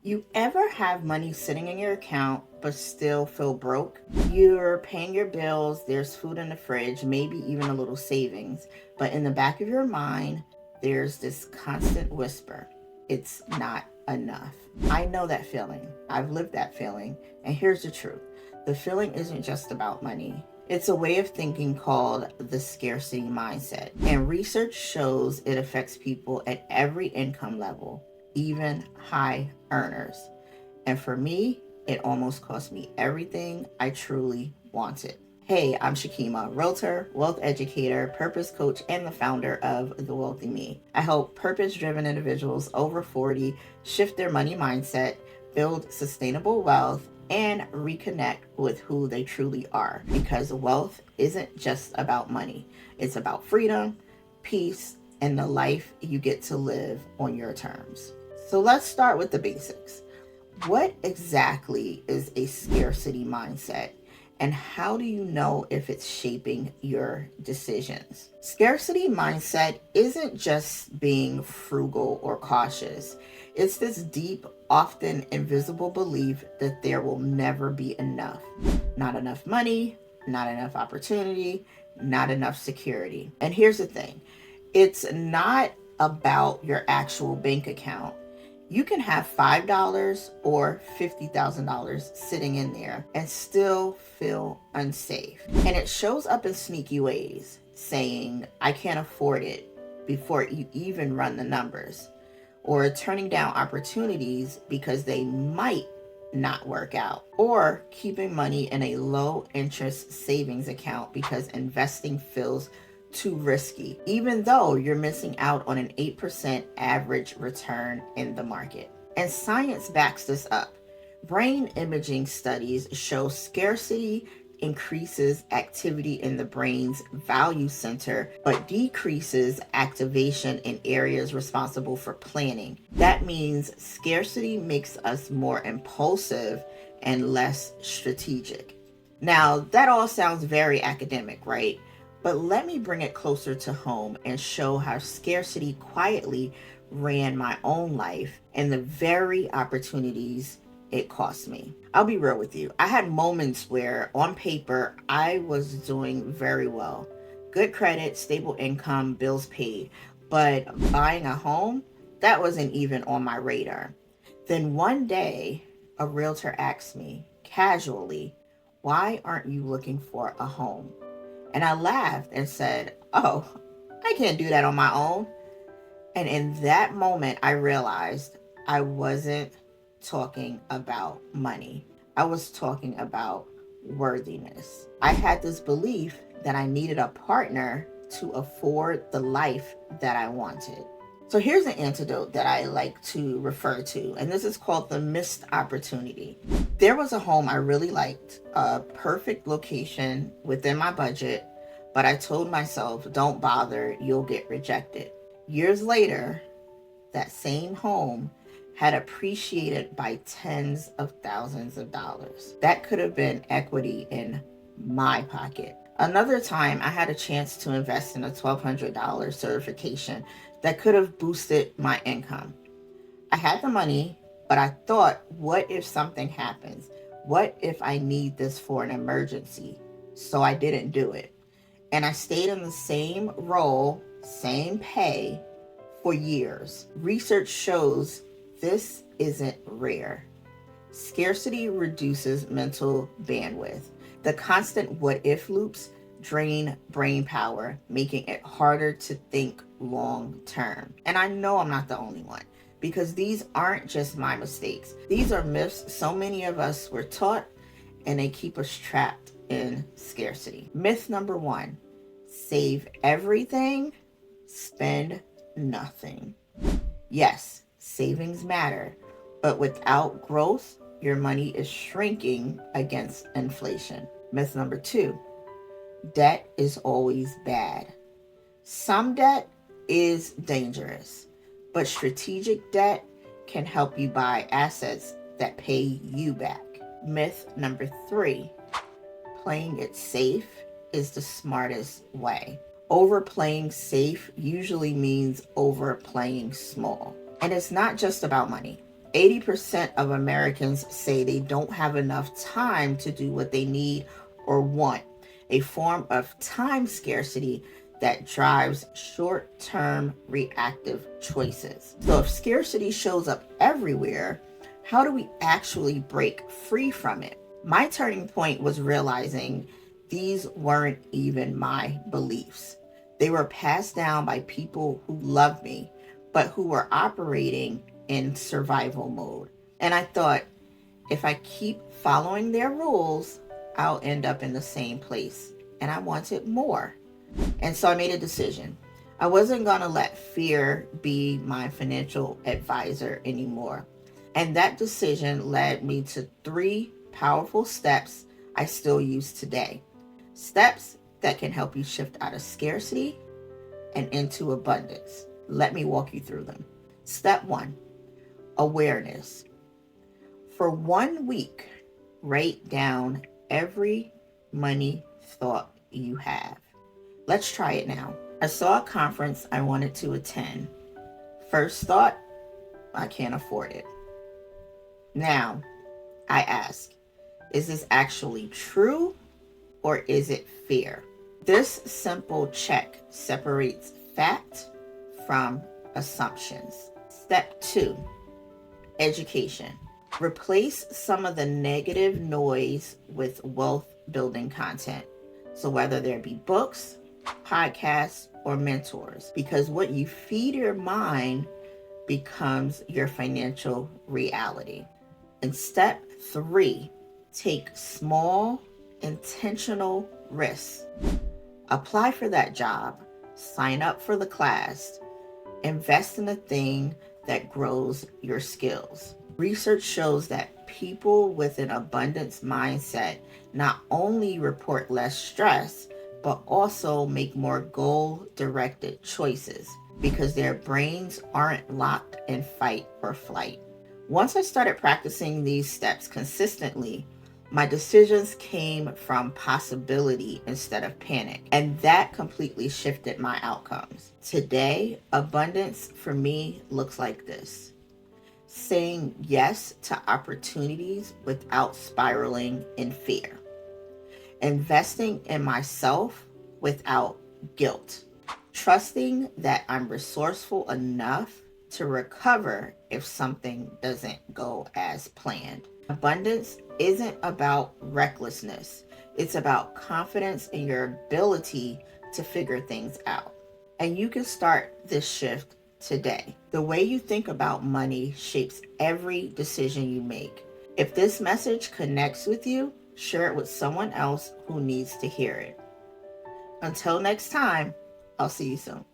You ever have money sitting in your account but still feel broke? You're paying your bills, there's food in the fridge, maybe even a little savings, but in the back of your mind, there's this constant whisper, it's not enough. I know that feeling. I've lived that feeling. And here's the truth. The feeling isn't just about money. It's a way of thinking called the scarcity mindset. And research shows it affects people at every income level, even high earners. And for me, it almost cost me everything I truly wanted. Hey, I'm Shakima, realtor, wealth educator, purpose coach, and the founder of The Wealthy Me. I help purpose-driven individuals over 40 shift their money mindset, build sustainable wealth, and reconnect with who they truly are. Because wealth isn't just about money. It's about freedom, peace, and the life you get to live on your terms. So let's start with the basics. What exactly is a scarcity mindset? And how do you know if it's shaping your decisions? Scarcity mindset isn't just being frugal or cautious. It's this deep, often invisible belief that there will never be enough. Not enough money, not enough opportunity, not enough security. And here's the thing. It's not about your actual bank account. You can have $5 or $50,000 sitting in there and still feel unsafe. And it shows up in sneaky ways, saying, I can't afford it before you even run the numbers, or turning down opportunities because they might not work out, or keeping money in a low interest savings account because investing feels too risky, even though you're missing out on an 8% average return in the market. And science backs this up. Brain imaging studies show scarcity increases activity in the brain's value center, but decreases activation in areas responsible for planning. That means scarcity makes us more impulsive and less strategic. Now, that all sounds very academic, right? But let me bring it closer to home and show how scarcity quietly ran my own life and the very opportunities it cost me. I'll be real with you. I had moments where on paper, I was doing very well. Good credit, stable income, bills paid. But buying a home, that wasn't even on my radar. Then one day, a realtor asked me casually, why aren't you looking for a home? And I laughed and said, oh, I can't do that on my own. And in that moment, I realized I wasn't talking about money. I was talking about worthiness. I had this belief that I needed a partner to afford the life that I wanted. So here's an antidote that I like to refer to, and this is called the missed opportunity. There was a home I really liked, a perfect location within my budget, but I told myself, don't bother, you'll get rejected. Years later, that same home had appreciated by tens of thousands of dollars. That could have been equity in my pocket. Another time, I had a chance to invest in a $1,200 certification that could have boosted my income. I had the money, but I thought, what if something happens? What if I need this for an emergency? So I didn't do it. And I stayed in the same role, same pay for years. Research shows this isn't rare. Scarcity reduces mental bandwidth. The constant what if loops drain brain power, making it harder to think long term. And I know I'm not the only one, because these aren't just my mistakes. These are myths so many of us were taught, and they keep us trapped in scarcity. Myth number 1, save everything, spend nothing. Yes, savings matter, but without growth, your money is shrinking against inflation. Myth number 2, debt is always bad. Some debt is dangerous, but strategic debt can help you buy assets that pay you back. Myth number 3, playing it safe is the smartest way. Overplaying safe usually means overplaying small. And it's not just about money. 80% of Americans say they don't have enough time to do what they need or want, a form of time scarcity that drives short-term reactive choices. So if scarcity shows up everywhere, how do we actually break free from it? My turning point was realizing these weren't even my beliefs. They were passed down by people who loved me, but who were operating in survival mode. And I thought, if I keep following their rules, I'll end up in the same place. And I wanted more. And so I made a decision. I wasn't going to let fear be my financial advisor anymore. And that decision led me to 3 powerful steps I still use today. Steps that can help you shift out of scarcity and into abundance. Let me walk you through them. Step 1, awareness. For 1 week, write down every money thought you have. Let's try it now. I saw a conference I wanted to attend. First thought, I can't afford it. Now, I ask, is this actually true or is it fear? This simple check separates fact from assumptions. Step 2, education. Replace some of the negative noise with wealth building content. So whether there be books, podcasts, or mentors, because what you feed your mind becomes your financial reality. And step 3, take small, intentional risks. Apply for that job, sign up for the class, invest in a thing that grows your skills. Research shows that people with an abundance mindset not only report less stress, but also make more goal-directed choices because their brains aren't locked in fight or flight. Once I started practicing these steps consistently, my decisions came from possibility instead of panic, and that completely shifted my outcomes. Today, abundance for me looks like this: saying yes to opportunities without spiraling in fear, investing in myself without guilt, trusting that I'm resourceful enough to recover if something doesn't go as planned. Abundance isn't about recklessness. It's about confidence in your ability to figure things out. And you can start this shift today. The way you think about money shapes every decision you make. If this message connects with you, share it with someone else who needs to hear it. Until next time, I'll see you soon.